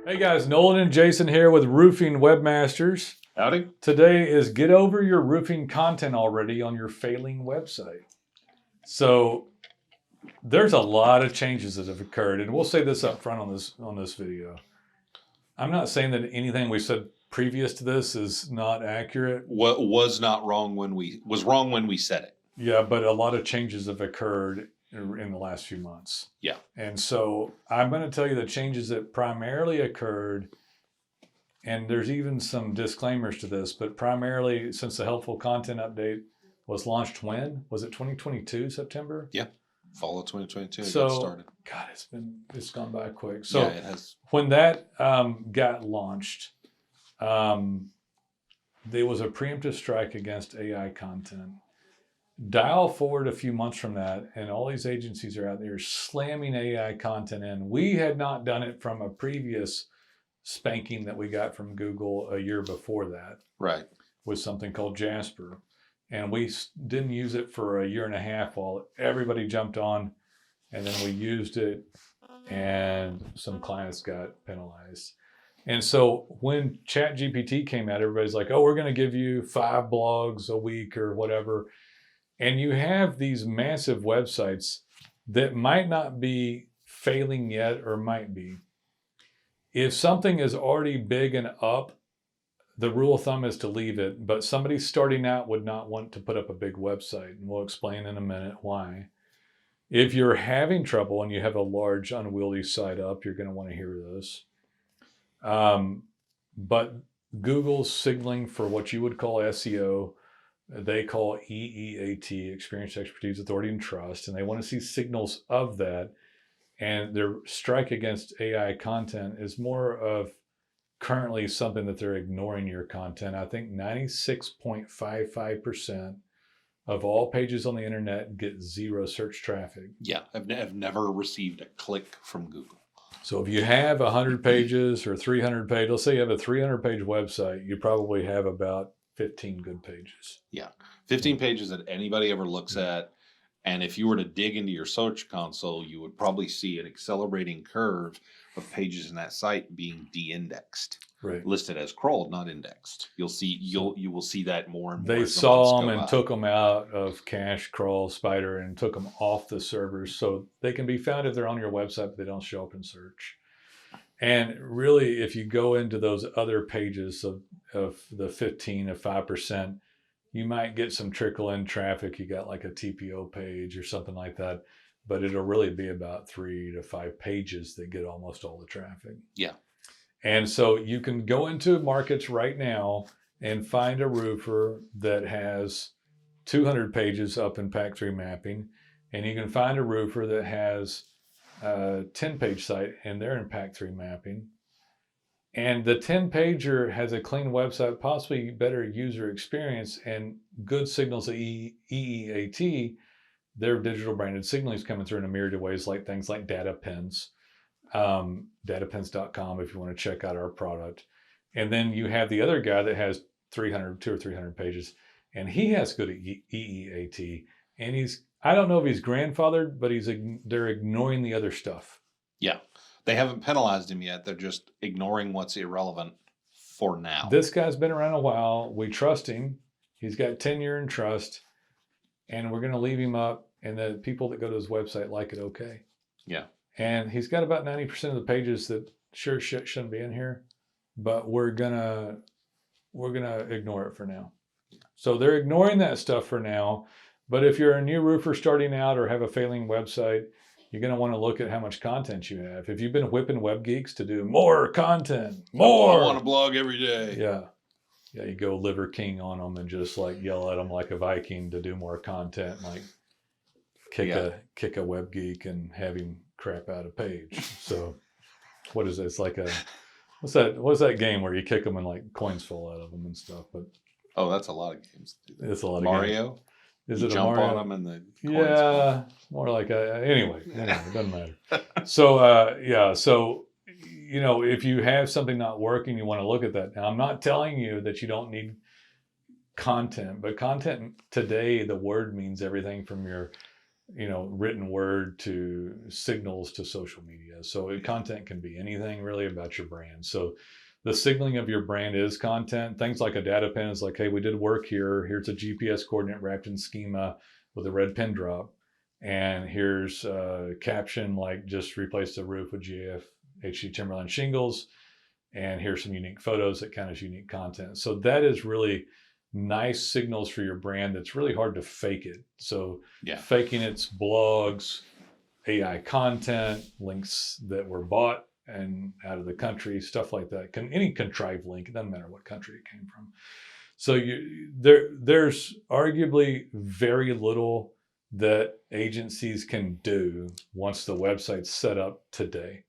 Hey guys, Nolan and Jason here with Roofing Webmasters. Howdy. Today is get over your roofing content already on your failing website. So there's a lot of changes that have occurred, and we'll say this up front on this video. I'm not saying that anything we said previous to this is not accurate. What was not wrong when we said it. Yeah, but a lot of changes have occurred in the last few months. Yeah. And so I'm going to tell you the changes that primarily occurred, and there's even some disclaimers to this, but primarily since the helpful content update was launched when? Was it 2022, September? Yeah. Fall of 2022 So, got started. God, it's gone by quick. So yeah, it has. When that got launched, there was a preemptive strike against AI content. Dial forward a few months from that, and all these agencies are out there slamming AI content in. We had not done it from a previous spanking that we got from Google a year before that. Right. With something called Jasper. And we didn't use it for a year and a half while everybody jumped on, and then we used it, and some clients got penalized. And so when ChatGPT came out, everybody's like, oh, we're going to give you 5 blogs a week or whatever. And you have these massive websites that might not be failing yet or might be. If something is already big and up, the rule of thumb is to leave it. But somebody starting out would not want to put up a big website. And we'll explain in a minute why. If you're having trouble and you have a large unwieldy site up, you're going to want to hear this. But Google's signaling for what you would call SEO, they call EEAT, Experience, Expertise, Authority, and Trust, and they want to see signals of that. And their strike against AI content is more of currently something that they're ignoring your content. I think 96.55% of all pages on the internet get 0 search traffic. Yeah, I've never received a click from Google. So if you have 100 pages or 300 pages, let's say you have a 300-page website, you probably have about 15 good pages. Yeah, 15 pages that anybody ever looks at. And if you were to dig into your search console, you would probably see an accelerating curve of pages in that site being de-indexed, right? Listed as crawled, not indexed. You will see that more and more. They saw them and took them out of cache, crawl, spider, and took them off the servers so they can be found if they're on your website, but they don't show up in search. And really, if you go into those other pages of the 15 to 5%, you might get some trickle in traffic. You got like a TPO page or something like that, but it'll really be about 3 to 5 pages that get almost all the traffic. Yeah. And so you can go into markets right now and find a roofer that has 200 pages up in Pack3 mapping, and you can find a roofer that has a 10-page site and they're in Pack3 mapping. And the 10-pager has a clean website, possibly better user experience, and good signals of EEAT. Their digital branded signaling is coming through in a myriad of ways, like things like DataPins, datapins.com if you want to check out our product. And then you have the other guy that has 2 or 300 pages, and he has good EEAT. And I don't know if he's grandfathered, but they're ignoring the other stuff. Yeah. They haven't penalized him yet. They're just ignoring what's irrelevant for now. This guy's been around a while. We trust him. He's got tenure and trust, and we're going to leave him up. And the people that go to his website like it okay. Yeah. And he's got about 90% of the pages that sure shouldn't be in here, but we're gonna ignore it for now. So they're ignoring that stuff for now. But if you're a new roofer starting out or have a failing website, you're going to want to look at how much content you have. If you've been whipping web geeks to do more content, more. I want to blog every day. Yeah. Yeah, you go Liver King on them and just like yell at them like a Viking to do more content, like kick a web geek and have him crap out a page. So what is it? It's like what's that game where you kick them and like coins fall out of them and stuff? But that's a lot of games. It's a lot of Mario. Games. Is you it jump a Mario? on them and the coins more like anyway, it doesn't matter. So so if you have something not working, you want to look at that. Now, I'm not telling you that you don't need content, but content today, the word means everything from your written word to signals to social media. media. So content can be anything really about your brand. So the signaling of your brand is content. Things like a data pin is like, hey, we did work here. Here's a GPS coordinate wrapped in schema with a red pin drop. And here's a caption like just replace the roof with GFHD Timberland shingles. And here's some unique photos that count as unique content. So that is really nice signals for your brand. That's really hard to fake it. So faking its blogs, AI content, links that were bought and out of the country, stuff like that. Any contrived link, it doesn't matter what country it came from. So there's arguably very little that agencies can do once the website's set up today.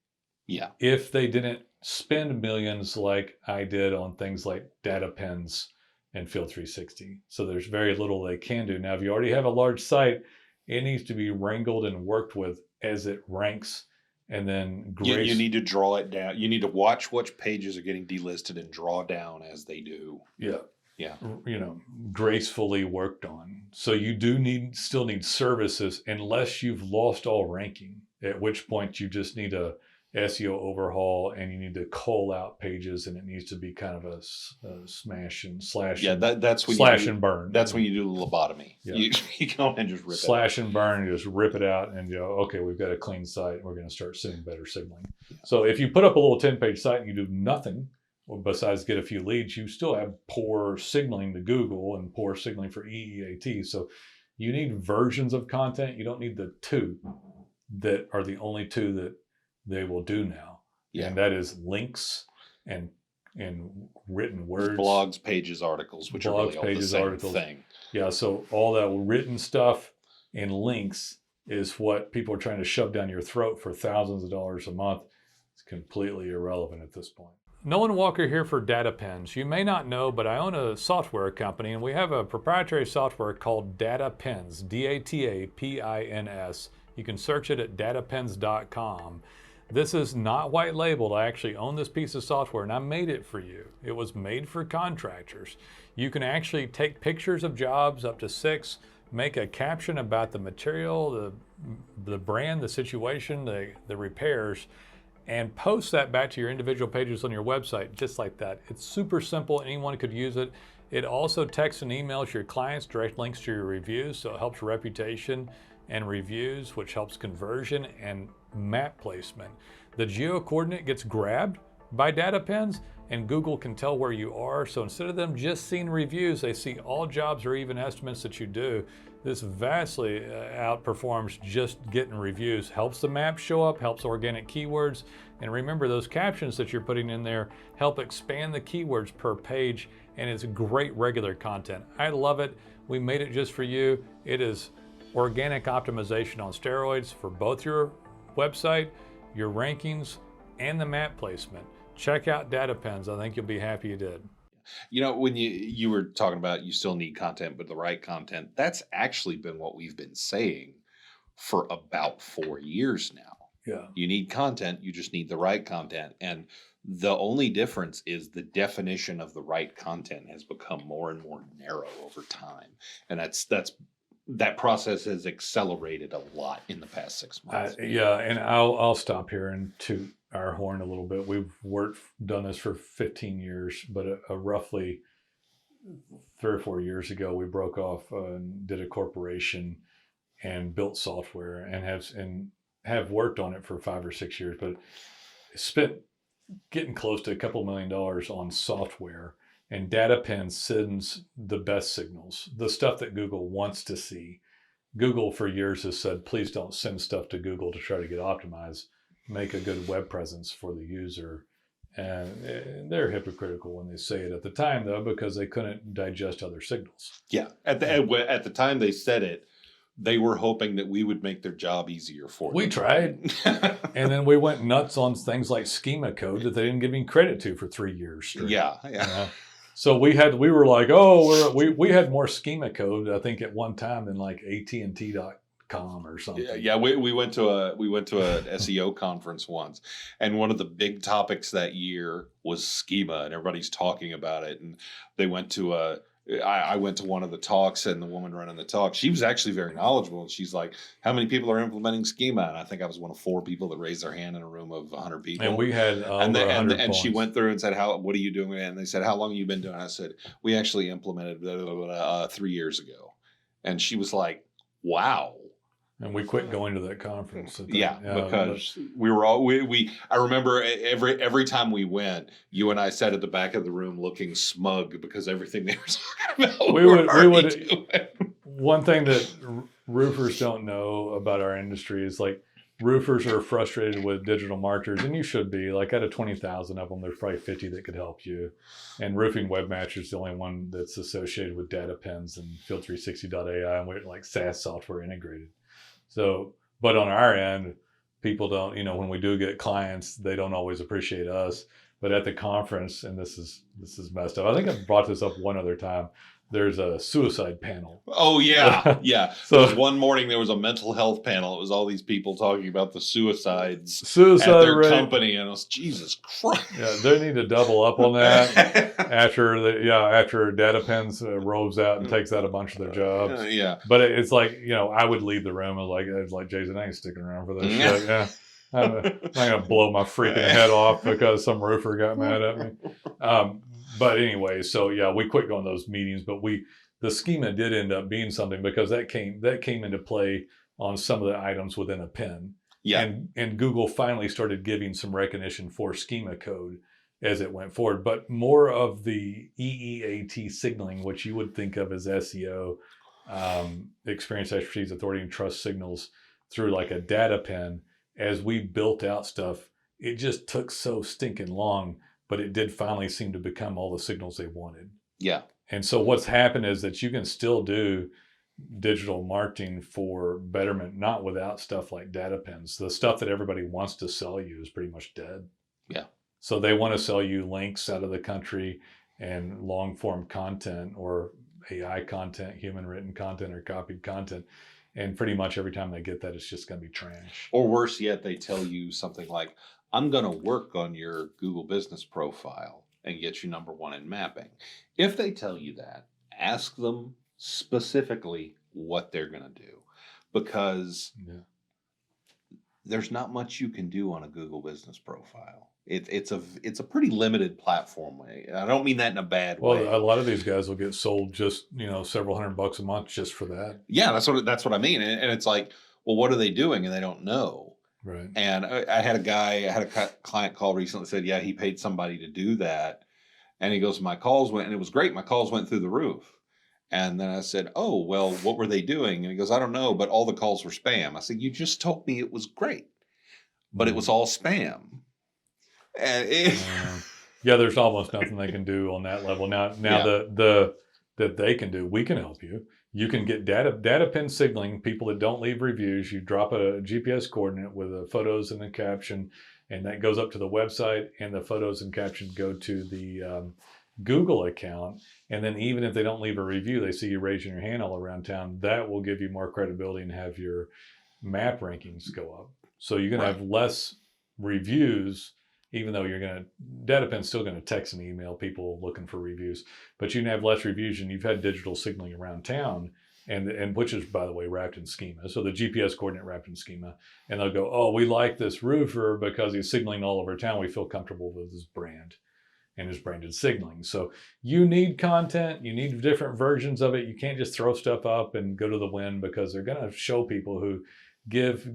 Yeah. If they didn't spend millions like I did on things like DataPins and Field 360. So there's very little they can do. Now, if you already have a large site, it needs to be wrangled and worked with as it ranks. And then you need to draw it down. You need to watch which pages are getting delisted and draw down as they do. Yeah. Yeah. Gracefully worked on. So you still need services unless you've lost all ranking, at which point you just need a SEO overhaul and you need to cull out pages, and it needs to be kind of a smash and slash. Yeah, that's when and burn. That's when you do the lobotomy. Yeah. You go and just rip slash and burn. You just rip it out and okay, we've got a clean site. We're going to start seeing better signaling. Yeah. So if you put up a little 10-page site and you do nothing besides get a few leads, you still have poor signaling to Google and poor signaling for EEAT. So you need versions of content. You don't need the two that are the only two that they will do now. Yeah. And that is links and written words. Blogs, pages, articles, which are really all the same thing. Yeah, so all that written stuff and links is what people are trying to shove down your throat for thousands of dollars a month. It's completely irrelevant at this point. Nolen Walker here for DataPins. You may not know, but I own a software company, and we have a proprietary software called DataPins, DATAPINS. You can search it at datapins.com. This is not white labeled. I actually own this piece of software and I made it for you. It was made for contractors. You can actually take pictures of jobs, up to 6, make a caption about the material, the brand, the situation, the repairs, and post that back to your individual pages on your website, just like that. It's super simple. Anyone could use it. It also texts and emails your clients, direct links to your reviews, so it helps reputation and reviews, which helps conversion and map placement. The geo coordinate gets grabbed by DataPins and Google can tell where you are. So instead of them just seeing reviews, they see all jobs or even estimates that you do. This vastly outperforms just getting reviews. Helps the map show up, helps organic keywords. And remember, those captions that you're putting in there help expand the keywords per page, and it's great regular content. I love it. We made it just for you. It is organic optimization on steroids for both your website, your rankings, and the map placement. Check out DataPins. I think you'll be happy you did. When you were talking about you still need content, but the right content, that's actually been what we've been saying for about 4 years now. Yeah. You need content, you just need the right content. And the only difference is the definition of the right content has become more and more narrow over time. And that process has accelerated a lot in the past 6 months. And I'll stop here and toot our horn a little bit. We've done this for 15 years, but roughly 3 or 4 years ago, we broke off and did a corporation and built software and have worked on it for 5 or 6 years, but spent getting close to a couple $1 million on software. And DataPins sends the best signals, the stuff that Google wants to see. Google for years has said, please don't send stuff to Google to try to get optimized. Make a good web presence for the user. And they're hypocritical when they say it at the time, though, because they couldn't digest other signals. Yeah. At the time they said it, they were hoping that we would make their job easier for them. We tried. And then we went nuts on things like schema code that they didn't give me credit to for 3 years straight. Yeah. So we were like, we had more schema code, I think, at one time than like AT&T.com or something. Yeah. We went to a SEO conference once, and one of the big topics that year was schema, and everybody's talking about it. And they went to I went to one of the talks, and the woman running the talk, she was actually very knowledgeable. And she's like, how many people are implementing schema? And I think I was one of 4 people that raised their hand in a room of 100 people. And we had and over 100 and she points. went through and said, what are you doing? And they said, how long have you been doing it? I said, we actually implemented 3 years ago. And she was like, wow. And we quit going to that conference. Because we were all I remember every time we went, you and I sat at the back of the room looking smug because everything they were talking about. We would doing. One thing that roofers don't know about our industry is like roofers are frustrated with digital marketers, and you should be. Like out of 20,000 of them, there's probably 50 that could help you. And Roofing Webmasters is the only one that's associated with DataPins and Field360.ai, and we're like SaaS software integrated. So, but on our end, people don't, when we do get clients, they don't always appreciate us. But at the conference, and this is messed up. I think I brought this up one other time. There's a suicide panel. Oh yeah, yeah. So there was one morning there was a mental health panel. It was all these people talking about the suicide at their rate. Company, and it was Jesus Christ. Yeah, they need to double up on that after DataPins rolls out and takes out a bunch of their jobs. Yeah, but it's like I would leave the room. It's like Jason, I ain't sticking around for this shit. Yeah. I'm not gonna blow my freaking head off because some roofer got mad at me. But anyway, so yeah, we quit going to those meetings, but the schema did end up being something because that came into play on some of the items within a pin. Yeah. And Google finally started giving some recognition for schema code as it went forward, but more of the EEAT signaling, which you would think of as SEO, experience, expertise, authority, and trust signals through like a data pin. As we built out stuff, it just took so stinking long, but it did finally seem to become all the signals they wanted. Yeah. And so what's happened is that you can still do digital marketing for betterment, not without stuff like data pins. The stuff that everybody wants to sell you is pretty much dead. Yeah. So they want to sell you links out of the country and long form content or AI content, human written content, or copied content. And pretty much every time they get that, it's just going to be trash. Or worse yet, they tell you something like, I'm going to work on your Google business profile and get you #1 in mapping. If they tell you that, ask them specifically what they're going to do, because there's not much you can do on a Google business profile. It's a pretty limited platform. I don't mean that in a bad way. Well, a lot of these guys will get sold just several $100 a month just for that. Yeah, that's what I mean. And it's like, well, what are they doing? And they don't know. Right. And I had a client call recently that said, yeah, he paid somebody to do that. And he goes, my calls went, and it was great. My calls went through the roof. And then I said, oh, well, what were they doing? And he goes, I don't know, but all the calls were spam. I said, you just told me it was great, but it was all spam. And there's almost nothing they can do on that level. Now that they can do, we can help you. You can get data pin signaling, people that don't leave reviews. You drop a GPS coordinate with the photos and the caption, and that goes up to the website, and the photos and caption go to the Google account. And then even if they don't leave a review, they see you raising your hand all around town, that will give you more credibility and have your map rankings go up. So you're going to have less reviews, even though DataPin's still going to text and email people looking for reviews, but you can have less reviews, and you've had digital signaling around town, and which is, by the way, wrapped in schema. So the GPS coordinate wrapped in schema, and they'll go, oh, we like this roofer because he's signaling all over town. We feel comfortable with his brand and his branded signaling. So you need content, you need different versions of it. You can't just throw stuff up and go to the wind, because they're going to show people who give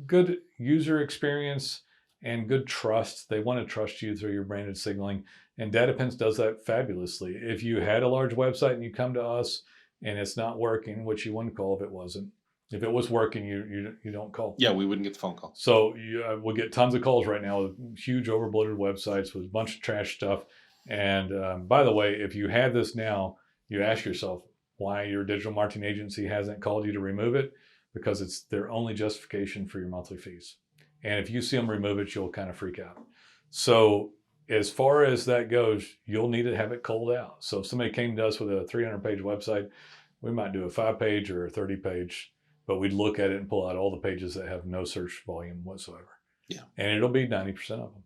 good user experience and good trust. They want to trust you through your branded signaling, and DataPins does that fabulously. If you had a large website and you come to us and it's not working, which you wouldn't call if it wasn't. If it was working, you don't call. Yeah, we wouldn't get the phone call. So we'll get tons of calls right now with huge overbloated websites with a bunch of trash stuff. And by the way, if you have this now, you ask yourself why your digital marketing agency hasn't called you to remove it, because it's their only justification for your monthly fees. And if you see them remove it, you'll kind of freak out. So as far as that goes, you'll need to have it culled out. So if somebody came to us with a 300-page website, we might do a 5-page or a 30-page, but we'd look at it and pull out all the pages that have no search volume whatsoever. Yeah. And it'll be 90% of them.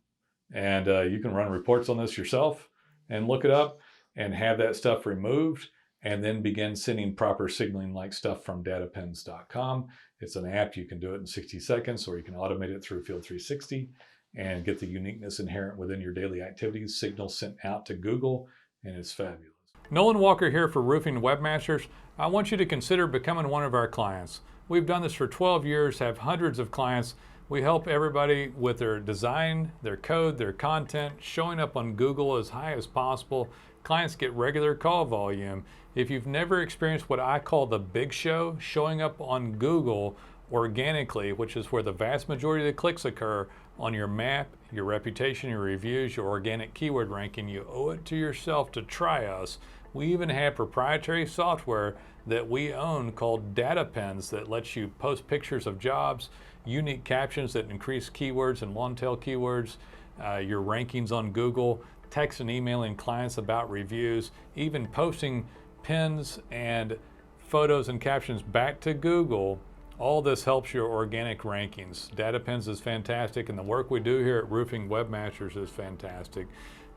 And you can run reports on this yourself and look it up. and have that stuff removed, and then begin sending proper signaling like stuff from datapins.com. It's an app. You can do it in 60 seconds, or you can automate it through Field 360 and get the uniqueness inherent within your daily activities signal sent out to Google, and it's fabulous. Nolen Walker here for Roofing Webmasters. I want you to consider becoming one of our clients. We've done this for 12 years, have hundreds of clients. We help everybody with their design, their code, their content, showing up on Google as high as possible. Clients get regular call volume. If you've never experienced what I call the big show, showing up on Google organically, which is where the vast majority of the clicks occur, on your map, your reputation, your reviews, your organic keyword ranking, you owe it to yourself to try us. We even have proprietary software that we own called DataPins that lets you post pictures of jobs, unique captions that increase keywords and long tail keywords, your rankings on Google, text and emailing clients about reviews, even posting pins and photos and captions back to Google. All this helps your organic rankings. DataPins is fantastic, and the work we do here at Roofing Webmasters is fantastic.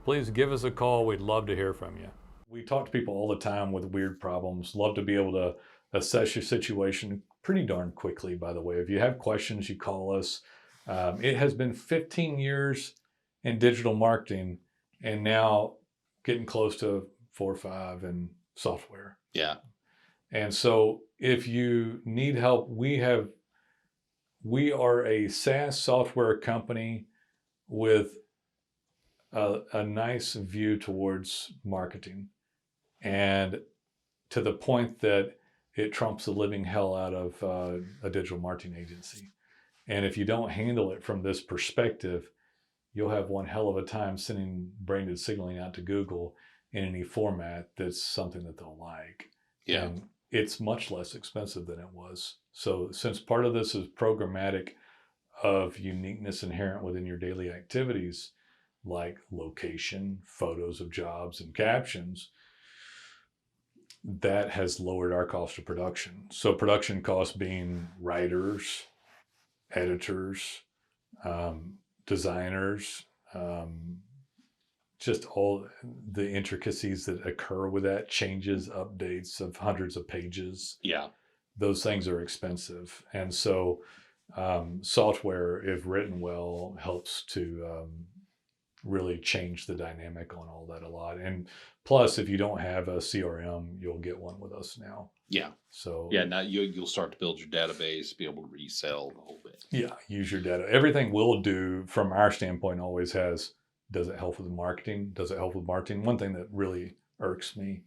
Please give us a call. We'd love to hear from you. We talk to people all the time with weird problems. Love to be able to assess your situation pretty darn quickly, by the way. If you have questions, you call us. It has been 15 years in digital marketing, and now getting close to 4 or 5 in software. Yeah. And so if you need help, we are a SaaS software company with a nice view towards marketing, and to the point that it trumps the living hell out of a digital marketing agency. And if you don't handle it from this perspective, you'll have one hell of a time sending branded signaling out to Google in any format that's something that they'll like. Yeah. And it's much less expensive than it was. So since part of this is programmatic of uniqueness inherent within your daily activities, like location, photos of jobs, and captions, that has lowered our cost of production. So production costs being writers, editors, designers, just all the intricacies that occur with that, changes, updates of hundreds of pages. Yeah. Those things are expensive. And so software, if written well, helps to really change the dynamic on all that a lot. And plus, if you don't have a CRM, you'll get one with us now. Yeah. So yeah, now you'll start to build your database, be able to resell the whole bit. Yeah, use your data. Everything we'll do from our standpoint always has, does it help with marketing? Does it help with marketing? One thing that really irks me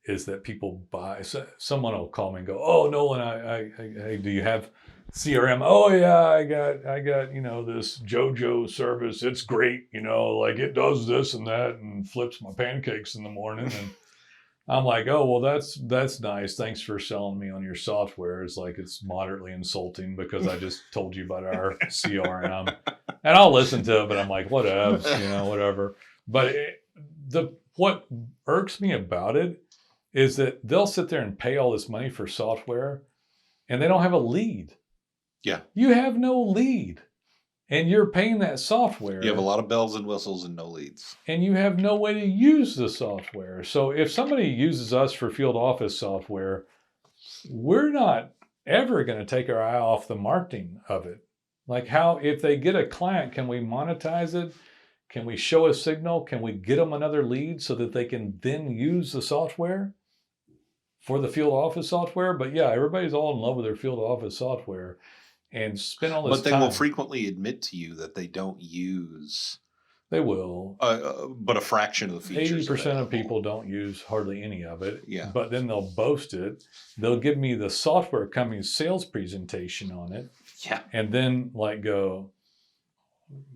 is that people buy, someone will call me and go, "Oh, Nolen, I do you have CRM?" "Oh yeah, I got, this JoJo service. It's great. Like it does this and that and flips my pancakes in the morning." And I'm like, "Oh, well, that's nice. Thanks for selling me on your software." It's like, it's moderately insulting because I just told you about our CRM, and I'll listen to it, but I'm like, whatever. But what irks me about it is that they'll sit there and pay all this money for software, and they don't have a lead. Yeah. You have no lead, and you're paying that software. You have a lot of bells and whistles and no leads. And you have no way to use the software. So if somebody uses us for field office software, we're not ever going to take our eye off the marketing of it. Like, how, if they get a client, can we monetize it? Can we show a signal? Can we get them another lead so that they can then use the software for the field office software? But yeah, everybody's all in love with their field office software and spend all this time. But they will frequently admit to you that they don't use. They will. But a fraction of the features. 80% of people don't use hardly any of it. Yeah. But then they'll boast it. They'll give me the software company's sales presentation on it. Yeah. And then go,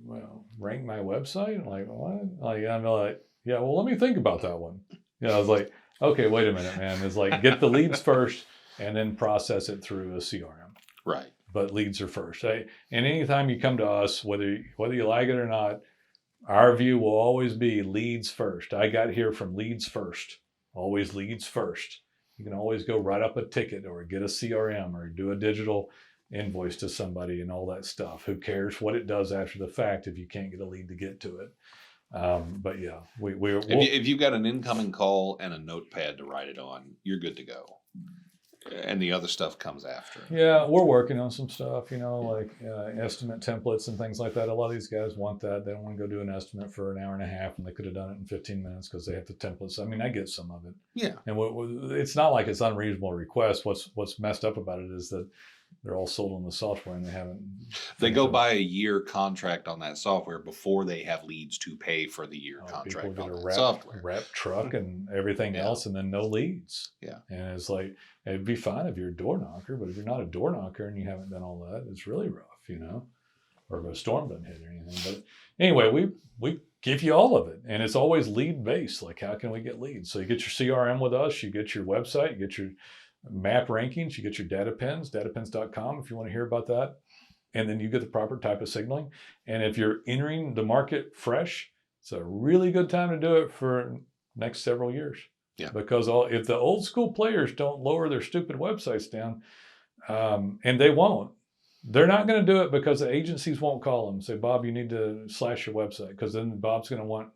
"Well, rank my website?" I'm like, "What?" I'm like, "Yeah, well, let me think about that one." I was like, "Okay, wait a minute, man." It's like, get the leads first and then process it through a CRM. Right. But leads are first. And anytime you come to us, whether you like it or not, our view will always be leads first. I got here from leads first. Always leads first. You can always go write up a ticket or get a CRM or do a digital invoice to somebody and all that stuff. Who cares what it does after the fact if you can't get a lead to get to it? But yeah, if you've got an incoming call and a notepad to write it on, you're good to go. And the other stuff comes after. Yeah, we're working on some stuff, like estimate templates and things like that. A lot of these guys want that. They don't want to go do an estimate for an hour and a half, and they could have done it in 15 minutes because they have the templates. I mean, I get some of it. Yeah. And it's not like it's unreasonable request. What's messed up about it is that they're all sold on the software and they haven't. They go buy a year contract on that software before they have leads to pay for the year contract people on get that a software. wrap truck and everything else, and then no leads. Yeah. And it's like, it'd be fine if you're a door knocker, but if you're not a door knocker and you haven't done all that, it's really rough, or if a storm doesn't hit or anything. But anyway, we give you all of it, and it's always lead based. Like, how can we get leads? So you get your CRM with us, you get your website, you get your map rankings, you get your data pins, datapins.com if you want to hear about that. And then you get the proper type of signaling. And if you're entering the market fresh, it's a really good time to do it for next several years. Yeah. Because if the old school players don't lower their stupid websites down, and they won't, they're not going to do it because the agencies won't call them and say, Bob, you need to slash your website, because then Bob's going to want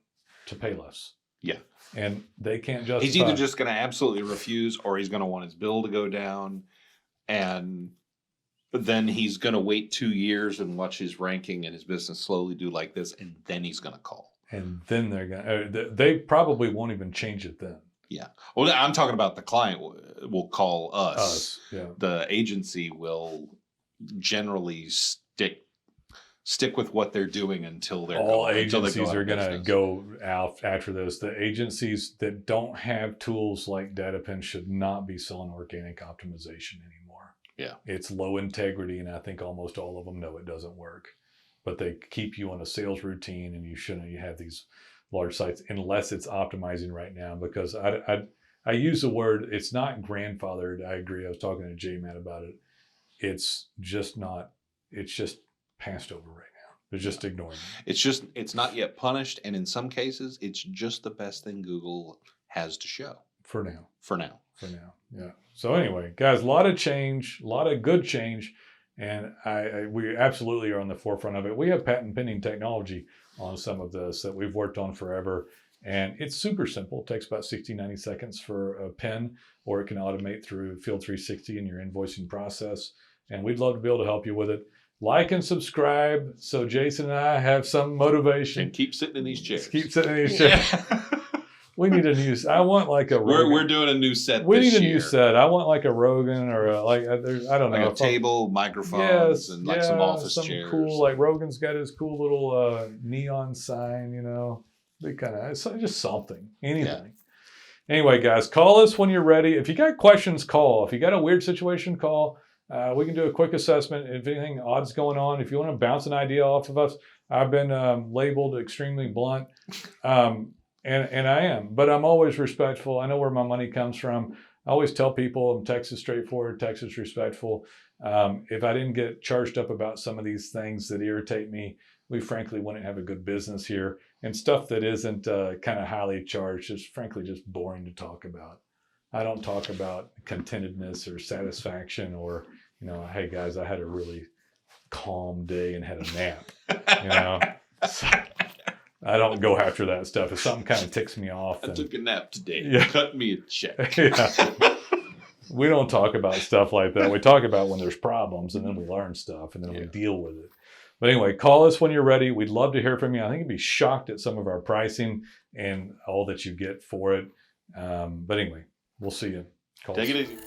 to pay less. Yeah. And they can't justify. He's either just going to absolutely refuse, or he's going to want his bill to go down. And then he's going to wait 2 years and watch his ranking and his business slowly do like this. And then he's going to call. And then they're going to, they probably won't even change it then. Yeah. Well, I'm talking about the client will call us. Yeah. The agency will generally stick with what they're doing until they're all agencies are going to business. go out after this. The agencies that don't have tools like DataPin should not be selling organic optimization anymore. Yeah. It's low integrity, and I think almost all of them know it doesn't work. But they keep you on a sales routine, and you have these large sites unless it's optimizing right now. Because I use the word, it's not grandfathered. I agree. I was talking to J-Man about it. It's just passed over right now. They're just ignoring it. It's not yet punished, and in some cases, it's just the best thing Google has to show. For now. Yeah. So anyway, guys, a lot of change, a lot of good change, and we absolutely are on the forefront of it. We have patent pending technology on some of this that we've worked on forever, and it's super simple. It takes about 60, 90 seconds for a pen, or it can automate through Field 360 in your invoicing process, and we'd love to be able to help you with it. Like and subscribe so Jason and I have some motivation. And keep sitting in these chairs. Yeah. We need a new. I want like a. We're doing a new set. We this need a year. new set. I want like a Rogan or I don't know. Like a table, microphones, and like some office chairs. Cool. Like Rogan's got his cool little neon sign. They kind of just something, anything. Yeah. Anyway, guys, call us when you're ready. If you got questions, call. If you got a weird situation, call. We can do a quick assessment. If anything odd's going on, if you want to bounce an idea off of us, I've been labeled extremely blunt, and I am, but I'm always respectful. I know where my money comes from. I always tell people I'm Texas straightforward, Texas respectful. If I didn't get charged up about some of these things that irritate me, we frankly wouldn't have a good business here. And stuff that isn't kind of highly charged is frankly just boring to talk about. I don't talk about contentedness or satisfaction or, hey guys, I had a really calm day and had a nap, So I don't go after that stuff. If something kind of ticks me off. I took a nap today. Yeah. Cut me a check. Yeah. We don't talk about stuff like that. We talk about when there's problems, and then we learn stuff, and then we deal with it. But anyway, call us when you're ready. We'd love to hear from you. I think you'd be shocked at some of our pricing and all that you get for it. But anyway, we'll see you. Take it easy.